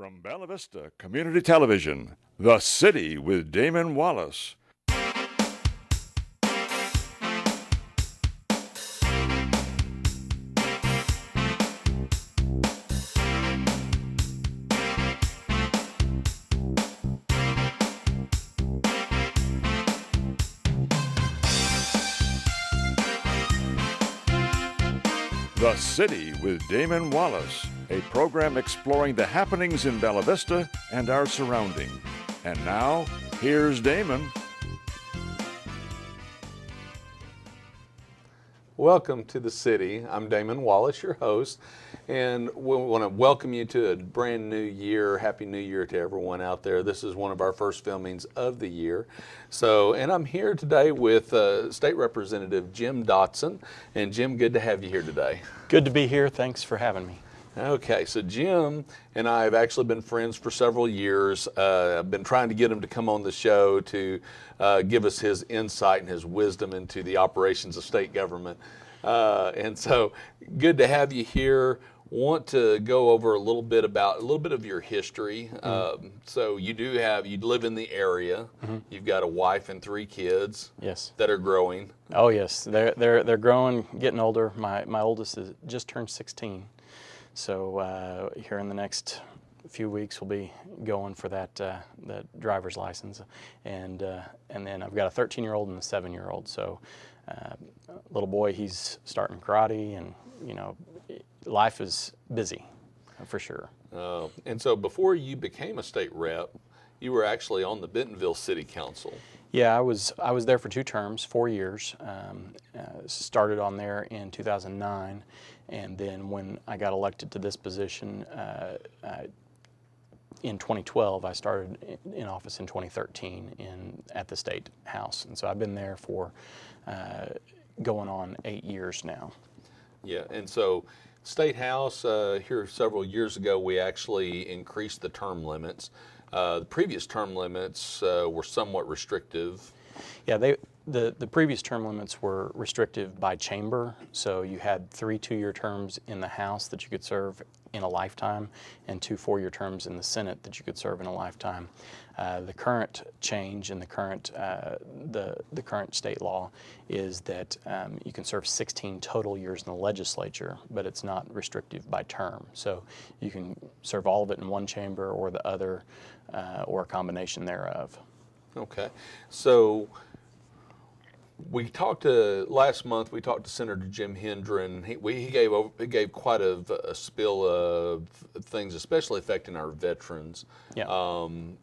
From Bella Vista Community Television, The City with Damon Wallace. The City with Damon Wallace, a program exploring the happenings in Bella Vista and our surrounding. And now, here's Damon. Welcome to the city. I'm Damon Wallace, your host, and we want to welcome you to a brand new year. Happy New Year to everyone out there. This is one of our first filmings of the year. And I'm here today with State Representative Jim Dotson. And Jim, good to have you here today. Good to be here. Thanks for having me. Okay, so Jim and I have actually been friends for several years. I've been trying to get him to come on the show to give us his insight and his wisdom into the operations of state government. And so good to have you here. Want to go over a little bit of your history. So you live in the area. Mm-hmm. You've got a wife and 3 kids. Yes. That are growing. Oh yes, they're growing, getting older. My oldest is just turned 16. So here in the next few weeks, we'll be going for that driver's license, and then I've got a 13-year-old and a 7-year-old. So little boy, he's starting karate, and life is busy for sure. And so before you became a state rep, you were actually on the Bentonville City Council. Yeah, I was there for 2 terms, 4 years. Started on there in 2009, and then when I got elected to this position in 2012, I started in office in 2013 at the Statehouse, and so I've been there for going on 8 years now. Yeah, and so Statehouse, here several years ago, we actually increased the term limits. The previous term limits were somewhat restrictive. Yeah, the previous term limits were restrictive by chamber, so you had 3 2-year terms in the House that you could serve in a lifetime, and 2 4-year terms in the Senate that you could serve in a lifetime. The current change in the current state law is that you can serve 16 total years in the legislature, but it's not restrictive by term. So you can serve all of it in one chamber or the other, or a combination thereof. Okay, so last month. We talked to Senator Jim Hendren. He gave quite a spill of things, especially affecting our veterans. Yeah.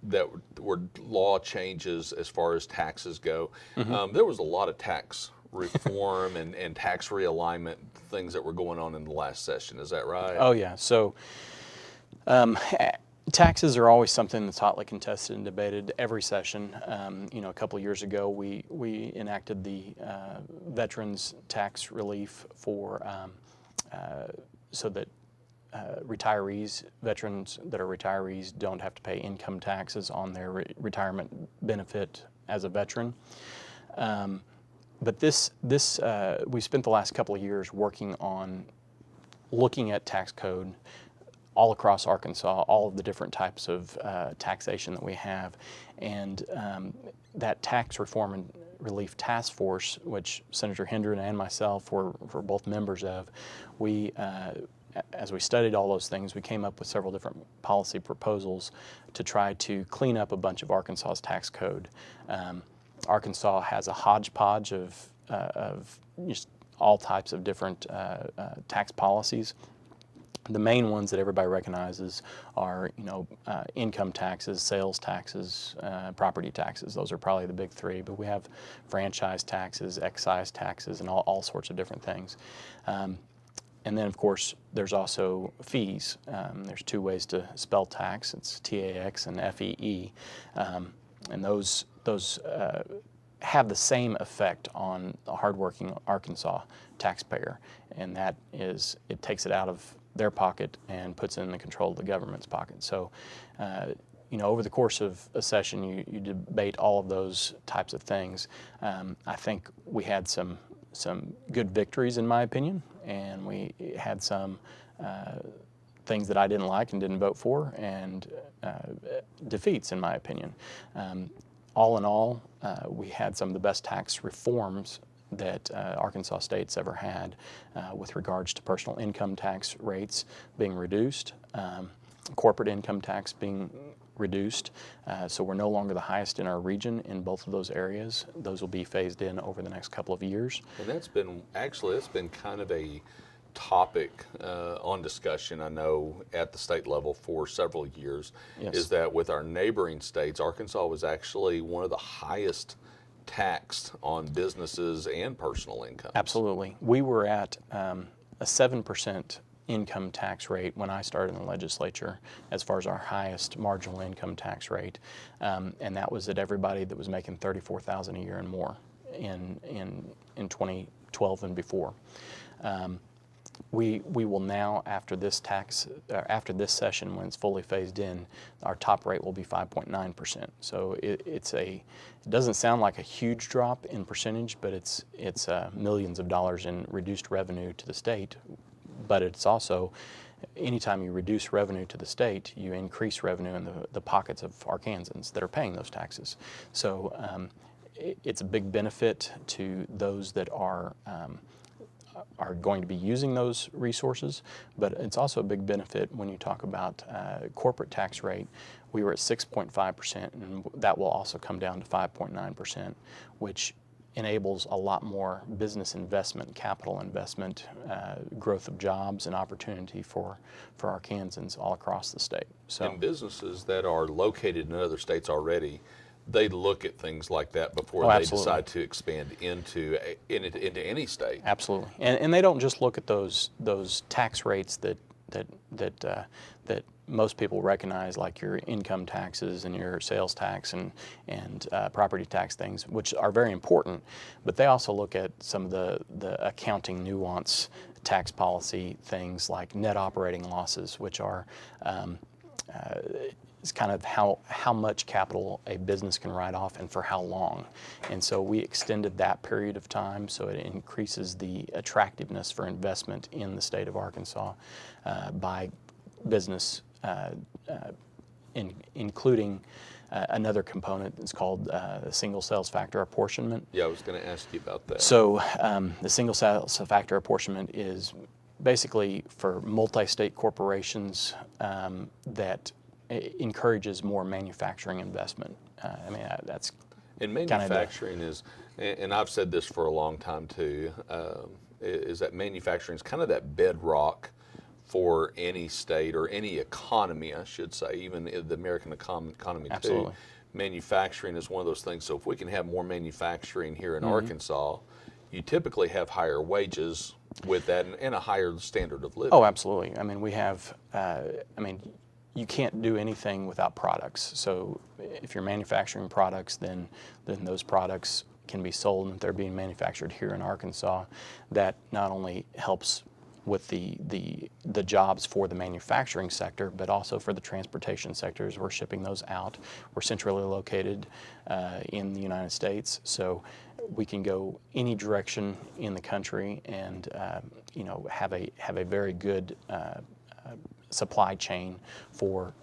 That were law changes as far as taxes go. Mm-hmm. There was a lot of tax reform and tax realignment things that were going on in the last session. Is that right? Oh yeah. So. Taxes are always something that's hotly contested and debated every session. A couple of years ago, we enacted the veterans tax relief for so that veterans that are retirees don't have to pay income taxes on their retirement benefit as a veteran. But we spent the last couple of years working on looking at tax code all across Arkansas, all of the different types of taxation that we have. And that tax reform and relief task force, which Senator Hendren and myself were both members of, as we studied all those things, we came up with several different policy proposals to try to clean up a bunch of Arkansas's tax code. Arkansas has a hodgepodge of just all types of different tax policies. The main ones that everybody recognizes are, income taxes, sales taxes, property taxes. Those are probably the big 3. But we have franchise taxes, excise taxes, and all sorts of different things. And then, of course, there's also fees. There's 2 ways to spell tax. It's TAX and FEE, and those have the same effect on a hardworking Arkansas taxpayer, and that is it takes it out of their pocket and puts it in the control of the government's pocket. So, over the course of a session, you debate all of those types of things. I think we had some good victories, in my opinion, and we had some things that I didn't like and didn't vote for, and defeats, in my opinion. All in all, we had some of the best tax reforms that Arkansas State's ever had with regards to personal income tax rates being reduced, corporate income tax being reduced, so we're no longer the highest in our region in both of those areas. Those will be phased in over the next couple of years. And that's been kind of a topic on discussion, I know, at the state level for several years. Yes. Is that with our neighboring states, Arkansas was actually one of the highest taxed on businesses and personal income. Absolutely. We were at a 7% income tax rate when I started in the legislature as far as our highest marginal income tax rate, and that was at everybody that was making $34,000 a year and more in 2012 and before. We will now, after this session, when it's fully phased in, our top rate will be 5.9%. So it doesn't sound like a huge drop in percentage, but it's millions of dollars in reduced revenue to the state. But it's also, anytime you reduce revenue to the state, you increase revenue in the pockets of Arkansans that are paying those taxes. So it's a big benefit to those that are going to be using those resources, but it's also a big benefit when you talk about corporate tax rate. We were at 6.5%, and that will also come down to 5.9%, which enables a lot more business investment, capital investment, growth of jobs, and opportunity for Arkansans all across the state. So, and businesses that are located in other states already, they look at things like that before they decide to expand into any state. Absolutely, and they don't just look at those tax rates that most people recognize, like your income taxes and your sales tax and property tax things, which are very important. But they also look at some of the accounting nuance tax policy things like net operating losses, which are is kind of how much capital a business can write off and for how long. And so we extended that period of time so it increases the attractiveness for investment in the state of Arkansas by business, including another component that's called the single sales factor apportionment. Yeah, I was going to ask you about that. So the single sales factor apportionment is basically for multi-state corporations that encourages more manufacturing investment. I mean, that's and manufacturing is, and I've said this for a long time too, is that manufacturing is kind of that bedrock for any state or any economy, I should say, even the American economy Absolutely. too. Manufacturing is one of those things. So if we can have more manufacturing here in Arkansas, you typically have higher wages with that and a higher standard of living. Oh, absolutely. I mean, we have, you can't do anything without products. So if you're manufacturing products, then those products can be sold, and if they're being manufactured here in Arkansas, that not only helps with the jobs for the manufacturing sector, but also for the transportation sectors. We're shipping those out. We're centrally located in the United States, so we can go any direction in the country and have a very good supply chain for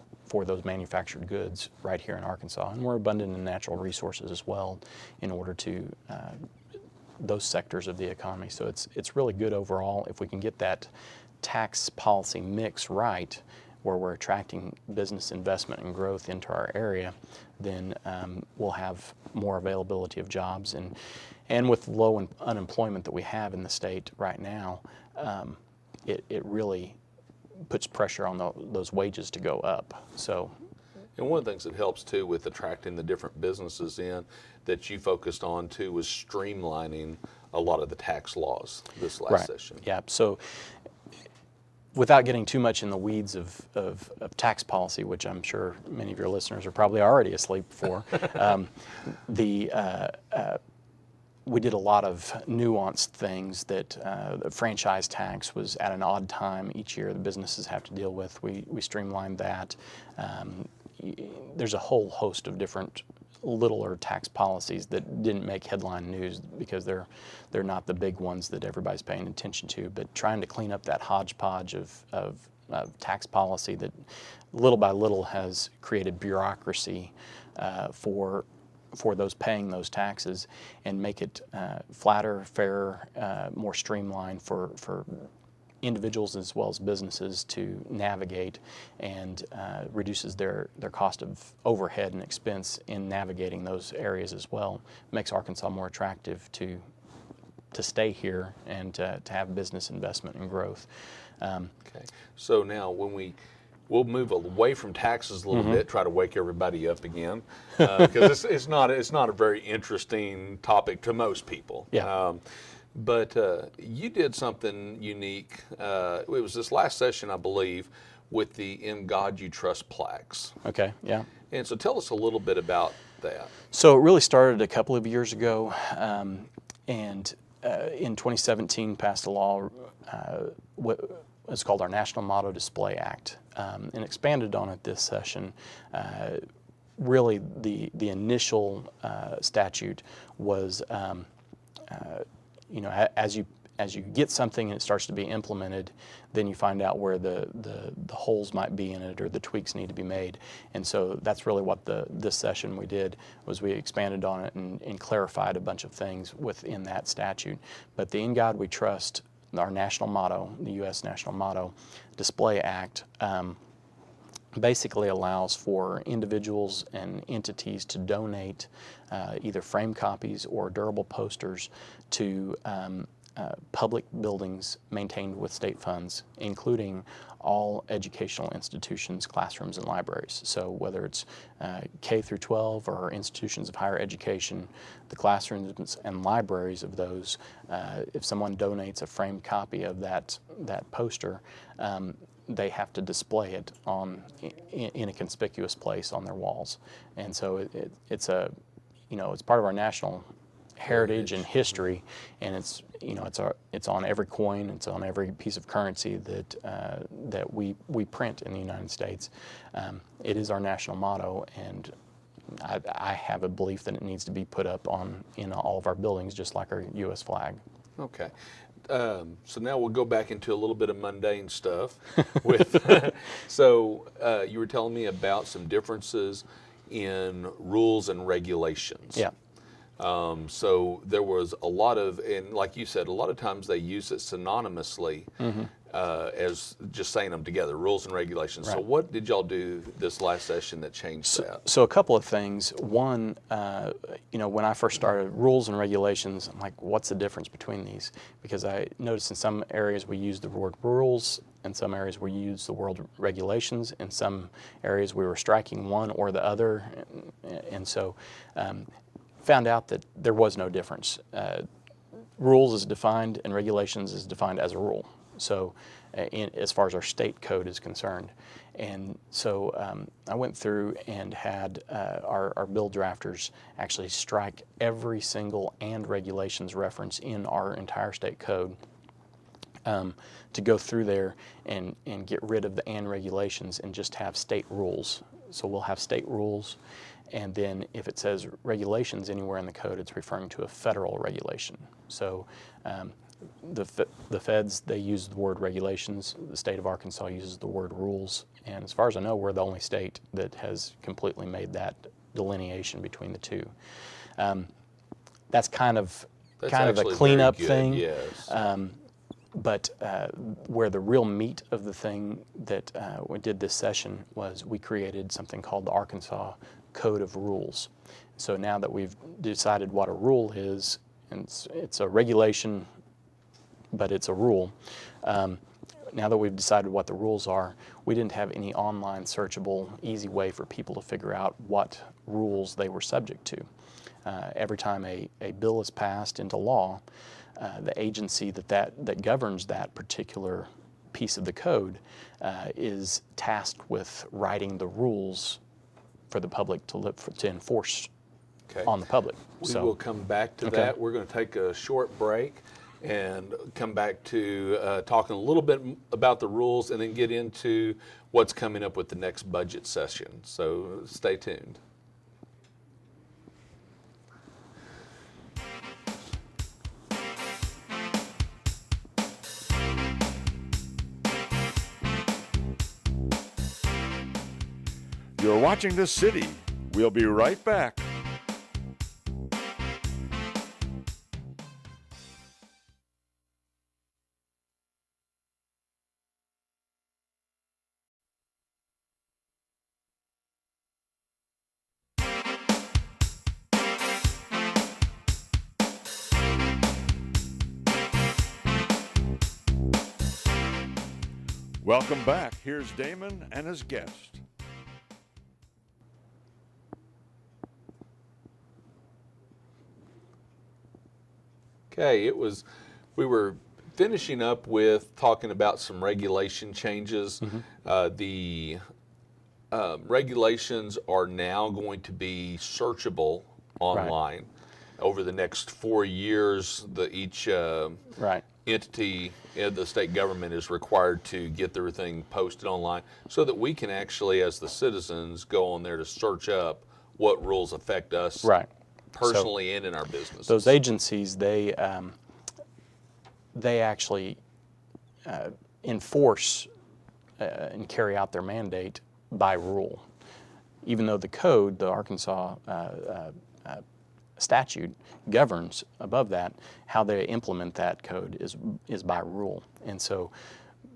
those manufactured goods right here in Arkansas. And we're abundant in natural resources as well in order to those sectors of the economy. So it's really good overall if we can get that tax policy mix right, where we're attracting business investment and growth into our area. Then we'll have more availability of jobs, and with low unemployment that we have in the state right now, it really puts pressure on those wages to go up. So. And one of the things that helps too with attracting the different businesses in that you focused on too was streamlining a lot of the tax laws this last session. Yeah. So without getting too much in the weeds of tax policy, which I'm sure many of your listeners are probably already asleep for, we did a lot of nuanced things that the franchise tax was at an odd time each year the businesses have to deal with. We streamlined that. There's a whole host of different littler tax policies that didn't make headline news because they're not the big ones that everybody's paying attention to, but trying to clean up that hodgepodge of tax policy that little by little has created bureaucracy for those paying those taxes, and make it flatter, fairer, more streamlined for individuals as well as businesses to navigate, and reduces their cost of overhead and expense in navigating those areas as well. Makes Arkansas more attractive to stay here and to have business investment and growth. Okay. So now we'll move away from taxes a little bit, try to wake everybody up again, because it's not a very interesting topic to most people. Yeah. But you did something unique. It was this last session, I believe, with the "In God You Trust" plaques. Okay. Yeah. And so tell us a little bit about that. So it really started a couple of years ago, and in 2017 passed a law. It's called our National Motto Display Act, and expanded on it this session. Really, the initial statute was, as you get something and it starts to be implemented, then you find out where the holes might be in it or the tweaks need to be made. And so that's really what this session we did, was we expanded on it and clarified a bunch of things within that statute. But the "In God We Trust," our national motto, the U.S. National Motto Display Act, basically allows for individuals and entities to donate either frame copies or durable posters to public buildings maintained with state funds, including all educational institutions, classrooms, and libraries. So whether it's K through 12 or institutions of higher education, the classrooms and libraries of those, if someone donates a framed copy of that poster, they have to display it in a conspicuous place on their walls. And so it's part of our national heritage and history, and it's on every coin, it's on every piece of currency that we print in the United States. It is our national motto, and I have a belief that it needs to be put up in all of our buildings, just like our U.S. flag. Okay. So now we'll go back into a little bit of mundane stuff. So you were telling me about some differences in rules and regulations. Yeah. So there was a lot of, and like you said, a lot of times they use it synonymously as just saying them together, rules and regulations. Right. So what did y'all do this last session that changed that? So a couple of things. One, when I first started, rules and regulations, I'm like, what's the difference between these? Because I noticed in some areas we use the word rules, in some areas we use the word regulations, in some areas we were striking one or the other, and so found out that there was no difference. Rules is defined and regulations is defined as a rule. So as far as our state code is concerned. And so I went through and had our bill drafters actually strike every single "and" regulations reference in our entire state code, to go through there and get rid of the "and" regulations and just have state rules. So we'll have state rules, and then if it says regulations anywhere in the code, it's referring to a federal regulation. So the feds, they use the word regulations. The state of Arkansas uses the word rules. And as far as I know, we're the only state that has completely made that delineation between the two. That's kind of a cleanup thing. Yes. But where the real meat of the thing that we did this session was we created something called the Arkansas Code of Rules. So now that we've decided what a rule is, and it's a regulation, but it's a rule. Now that we've decided what the rules are, we didn't have any online searchable, easy way for people to figure out what rules they were subject to. Every time a bill is passed into law, the agency that governs that particular piece of the code is tasked with writing the rules for the public to enforce on the public. We will come back to that. We're going to take a short break and come back to talking a little bit about the rules, and then get into what's coming up with the next budget session. So stay tuned. You're watching The City. We'll be right back. Welcome back. Here's Damon and his guest. Okay, we were finishing up with talking about some regulation changes. The regulations are now going to be searchable online. Over the next 4 years, each entity in the state government is required to get everything posted online so that we can actually, as the citizens, go on there to search up what rules affect us personally and in our businesses. Those agencies, they actually enforce and carry out their mandate by rule. Even though the code, the Arkansas statute, governs above that, how they implement that code is by rule. And so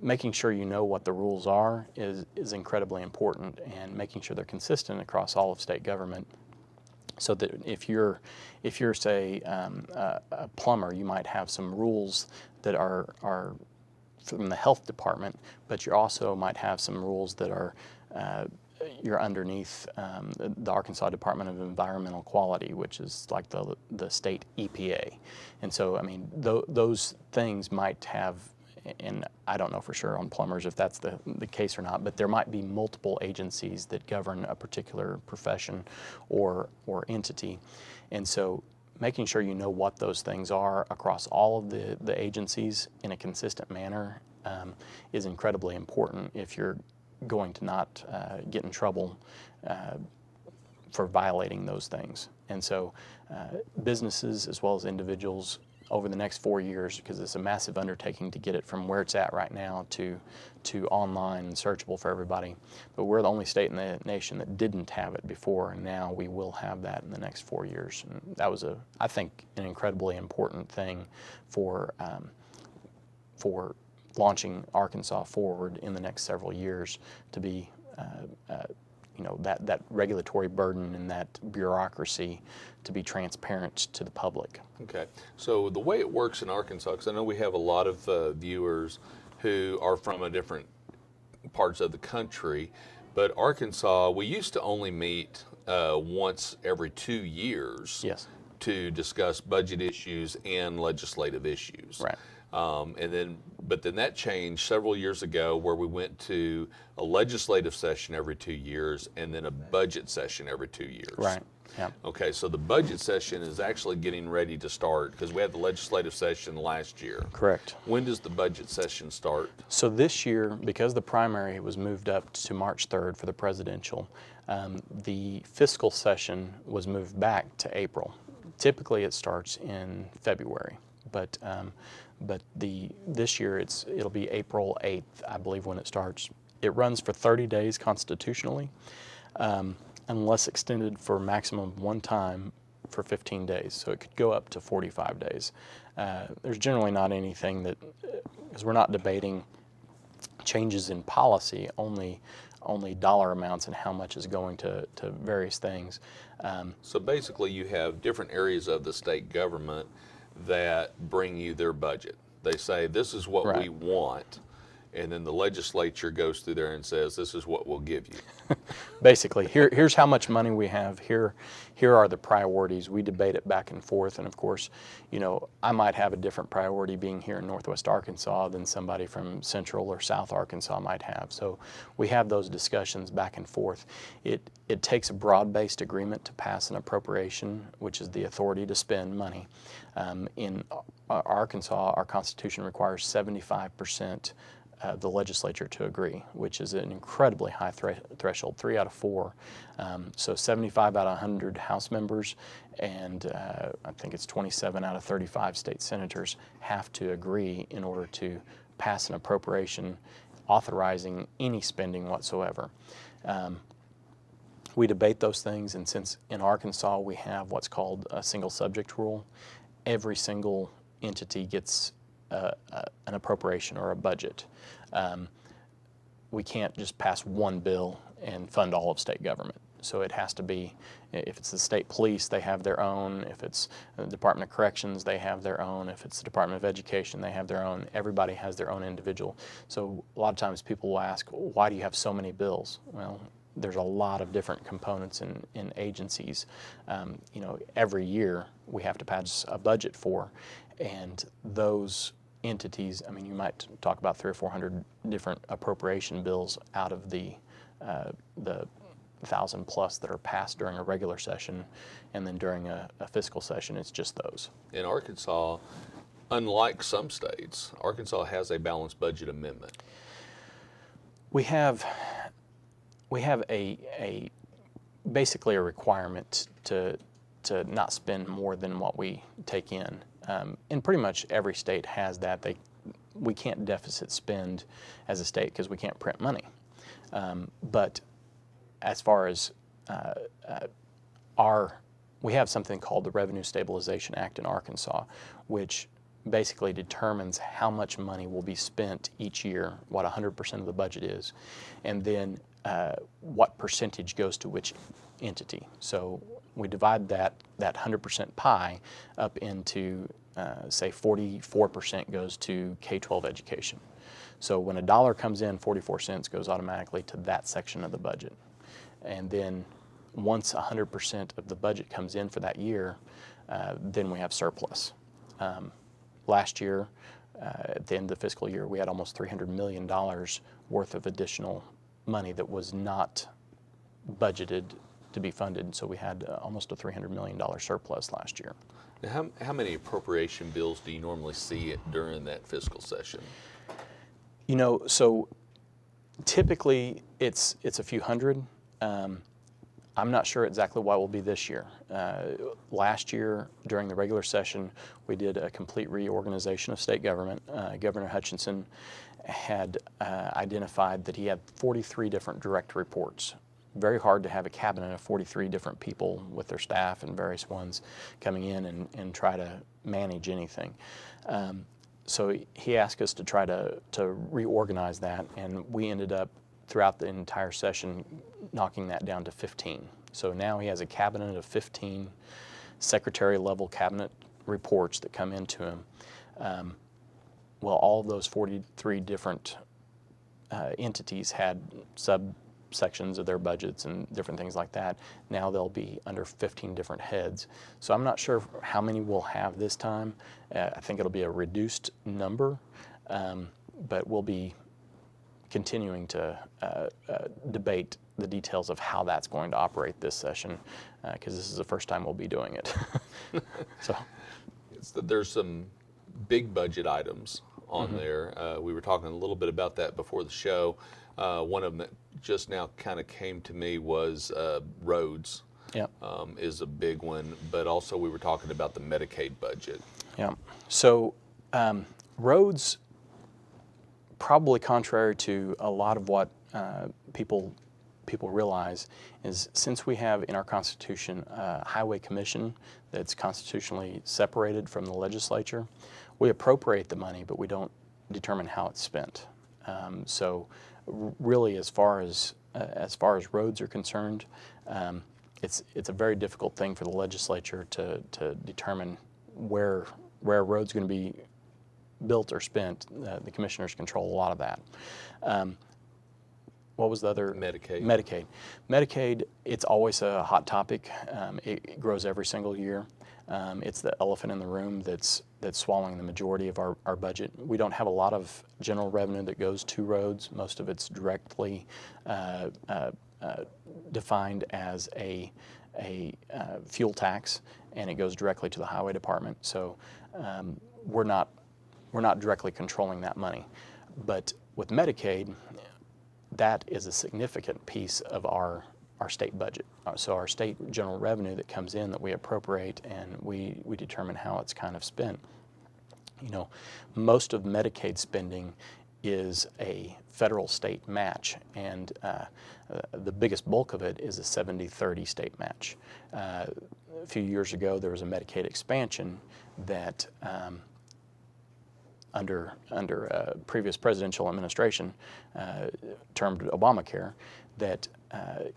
making sure you know what the rules are is incredibly important, and making sure they're consistent across all of state government, so that if you're say a plumber, you might have some rules that are from the health department, but you also might have some rules that are you're underneath the Arkansas Department of Environmental Quality, which is like the state EPA. And so, I mean, those things might have, and I don't know for sure on plumbers if that's the case or not, but there might be multiple agencies that govern a particular profession or entity. And so making sure you know what those things are across all of the agencies in a consistent manner is incredibly important if you're going to not get in trouble for violating those things. And so businesses as well as individuals over the next 4 years, because it's a massive undertaking to get it from where it's at right now to online and searchable for everybody. But we're the only state in the nation that didn't have it before, and now we will have that in the next 4 years. And that was, I think, an incredibly important thing for launching Arkansas forward in the next several years, to be that regulatory burden and that bureaucracy to be transparent to the public. Okay, so the way it works in Arkansas, because I know we have a lot of viewers who are from different parts of the country, but Arkansas, we used to only meet once every 2 years to discuss budget issues and legislative issues. Right. But then that changed several years ago, where we went to a legislative session every 2 years and then a budget session every 2 years. Right. Yeah. Okay, so the budget session is actually getting ready to start, because we had the legislative session last year. Correct. When does the budget session start? So this year, because the primary was moved up to March 3rd for the presidential, the fiscal session was moved back to April. Typically it starts in February, but this year it'll be April 8th, I believe, when it starts. It runs for 30 days constitutionally, unless extended for a maximum of one time for 15 days. So it could go up to 45 days. There's generally not anything that, because we're not debating changes in policy, only dollar amounts and how much is going to various things. So basically you have different areas of the state government that bring you their budget. They say, this is what we want, and then the legislature goes through there and says, this is what we'll give you. Basically, here's how much money we have. Here are the priorities. We debate it back and forth, and of course, I might have a different priority being here in Northwest Arkansas than somebody from Central or South Arkansas might have. So we have those discussions back and forth. It takes a broad-based agreement to pass an appropriation, which is the authority to spend money. In Arkansas, our Constitution requires 75% the legislature to agree, which is an incredibly high threshold, 3 out of 4. So 75 out of 100 House members, and I think it's 27 out of 35 state senators have to agree in order to pass an appropriation authorizing any spending whatsoever. We debate those things, and since in Arkansas we have what's called a single subject rule, every single entity gets an appropriation or a budget. We can't just pass one bill and fund all of state government. So it has to be, if it's the state police, they have their own. If it's the Department of Corrections, they have their own. If it's the Department of Education, they have their own. Everybody has their own individual. So a lot of times people will ask, why do you have so many bills? Well, there's a lot of different components in agencies. Every year we have to pass a budget for, and those entities, I mean, you might talk about 300 or 400 different appropriation bills out of the 1,000 plus that are passed during a regular session, and then during a fiscal session, it's just those. In Arkansas, unlike some states, Arkansas has a balanced budget amendment. We have a basically a requirement to not spend more than what we take in. And pretty much every state has that. We can't deficit spend as a state because we can't print money. But as far as we have something called the Revenue Stabilization Act in Arkansas, which basically determines how much money will be spent each year, what 100% of the budget is, and then what percentage goes to which entity. So we divide that 100% pie up into, say, 44% goes to K-12 education. So when a dollar comes in, 44 cents goes automatically to that section of the budget. And then once 100% of the budget comes in for that year, then we have surplus. Last year, at the end of the fiscal year, we had almost $300 million worth of additional money that was not budgeted to be funded. So we had almost a $300 million surplus last year. Now, how many appropriation bills do you normally see during that fiscal session? So typically it's a few hundred. I'm not sure exactly what will be this year. Last year, during the regular session, we did a complete reorganization of state government. Governor Hutchinson had identified that he had 43 different direct reports. Very hard to have a cabinet of 43 different people with their staff and various ones coming in and try to manage anything. So he asked us to try to reorganize that, and we ended up throughout the entire session knocking that down to 15. So now he has a cabinet of 15 secretary-level cabinet reports that come into him. Well, all of those 43 different entities had subsections of their budgets and different things like that. Now they'll be under 15 different heads. So I'm not sure how many we'll have this time. I think it'll be a reduced number, but we'll be continuing to debate the details of how that's going to operate this session, because this is the first time we'll be doing it. So there's some big budget items on there. We were talking a little bit about that before the show. One of them that just now kind of came to me was roads. Yep. Is a big one, but also we were talking about the Medicaid budget. Yeah. So roads, probably contrary to a lot of what people realize, is since we have in our Constitution a highway commission that's constitutionally separated from the legislature, we appropriate the money, but we don't determine how it's spent. So really, as far as roads are concerned, it's a very difficult thing for the legislature to determine where a road's going to be built or spent. The commissioners control a lot of that. What was the other? Medicaid. Medicaid, it's always a hot topic. It grows every single year. It's the elephant in the room that's swallowing the majority of our budget. We don't have a lot of general revenue that goes to roads. Most of it's directly defined as a fuel tax, and it goes directly to the highway department. So we're not directly controlling that money. But with Medicaid, that is a significant piece of our state budget. So our state general revenue that comes in that we appropriate, and we determine how it's kind of spent. Most of Medicaid spending is a federal state match, and the biggest bulk of it is a 70-30 state match. A few years ago, there was a Medicaid expansion that under a previous presidential administration, termed Obamacare, that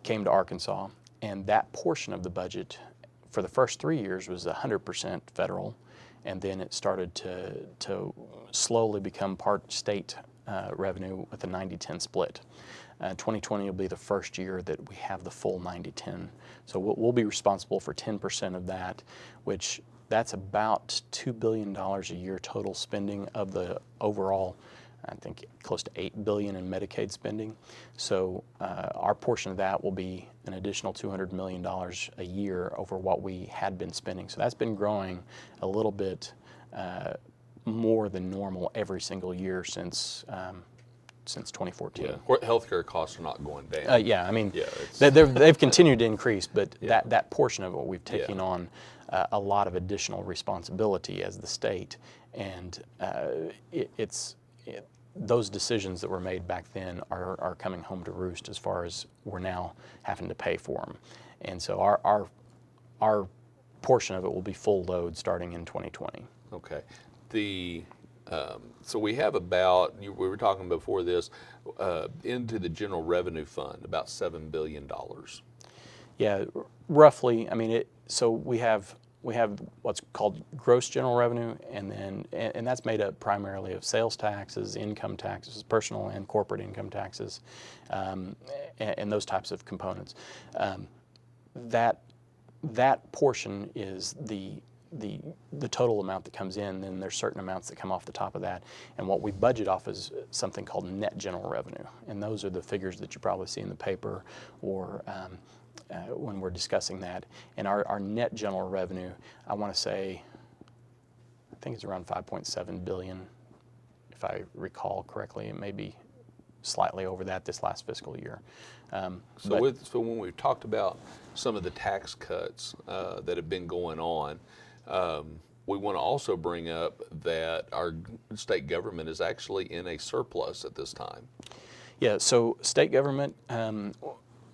came to Arkansas, and that portion of the budget for the first 3 years was 100% federal, and then it started to slowly become part state revenue with a 90-10 split. 2020 will be the first year that we have the full 90-10. So we'll be responsible for 10% of that, which that's about $2 billion a year total spending of the overall, I think, close to $8 billion in Medicaid spending. So our portion of that will be an additional $200 million a year over what we had been spending. So that's been growing a little bit more than normal every single year since 2014. Yeah, healthcare costs are not going down. Yeah, I mean, Yeah, they've continued to increase, but Yeah. that portion of it, we've taken Yeah. on a lot of additional responsibility as the state, and those decisions that were made back then are coming home to roost as far as we're now having to pay for them. And so our portion of it will be full load starting in 2020. Okay. So we have about, we were talking before this, into the general revenue fund, about $7 billion. Yeah, roughly. I mean, so we have what's called gross general revenue, and that's made up primarily of sales taxes, income taxes, personal and corporate income taxes, and those types of components. That portion is the total amount that comes in. Then there's certain amounts that come off the top of that, and what we budget off is something called net general revenue, and those are the figures that you probably see in the paper or when we're discussing that. And our net general revenue, I want to say, I think it's around $5.7 billion, if I recall correctly. It may be slightly over that this last fiscal year. So when we've talked about some of the tax cuts that have been going on, we want to also bring up that our state government is actually in a surplus at this time. Yeah, so state government,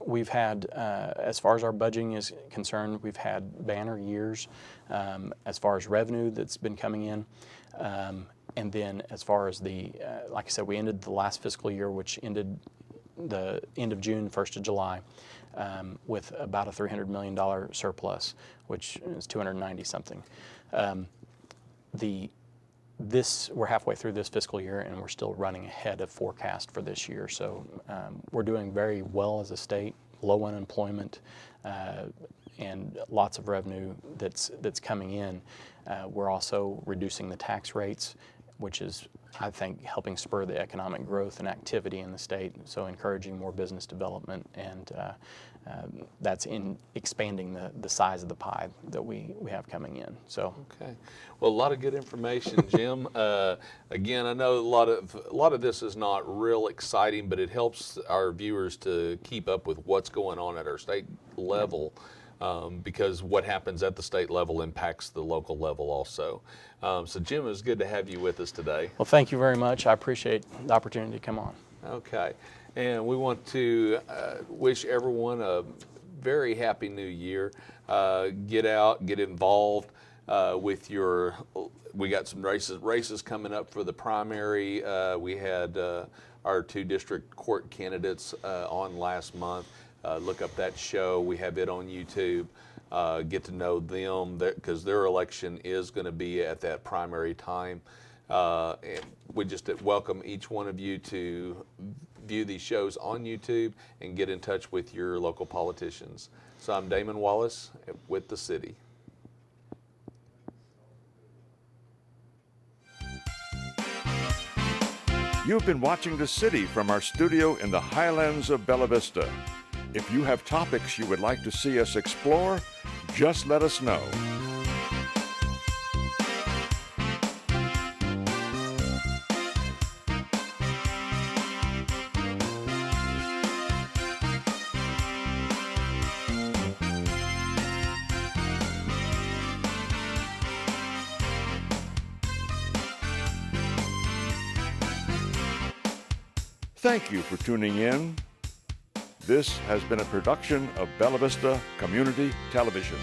we've had, as far as our budgeting is concerned, we've had banner years as far as revenue that's been coming in. And then as far as like I said, we ended the last fiscal year, which ended the end of June, 1st of July, with about a $300 million surplus, which is 290 something. We're halfway through this fiscal year, and we're still running ahead of forecast for this year. So we're doing very well as a state, low unemployment, and lots of revenue that's coming in. We're also reducing the tax rates, which is, I think, helping spur the economic growth and activity in the state, so encouraging more business development, and that's in expanding the size of the pie that we have coming in. So okay, well, a lot of good information, Jim. Again, I know a lot of this is not real exciting, but it helps our viewers to keep up with what's going on at our state level. Because what happens at the state level impacts the local level also. So Jim, it was good to have you with us today. Well, thank you very much. I appreciate the opportunity to come on. Okay. And we want to wish everyone a very happy new year. Get out, get involved with we got some races coming up for the primary. We had our 2 district court candidates on last month. Look up that show. We have it on YouTube. Get to know them because their election is going to be at that primary time. And we just welcome each one of you to view these shows on YouTube and get in touch with your local politicians. So I'm Damon Wallace with The City. You've been watching The City from our studio in the highlands of Bella Vista. If you have topics you would like to see us explore, just let us know. Thank you for tuning in. This has been a production of Bella Vista Community Television.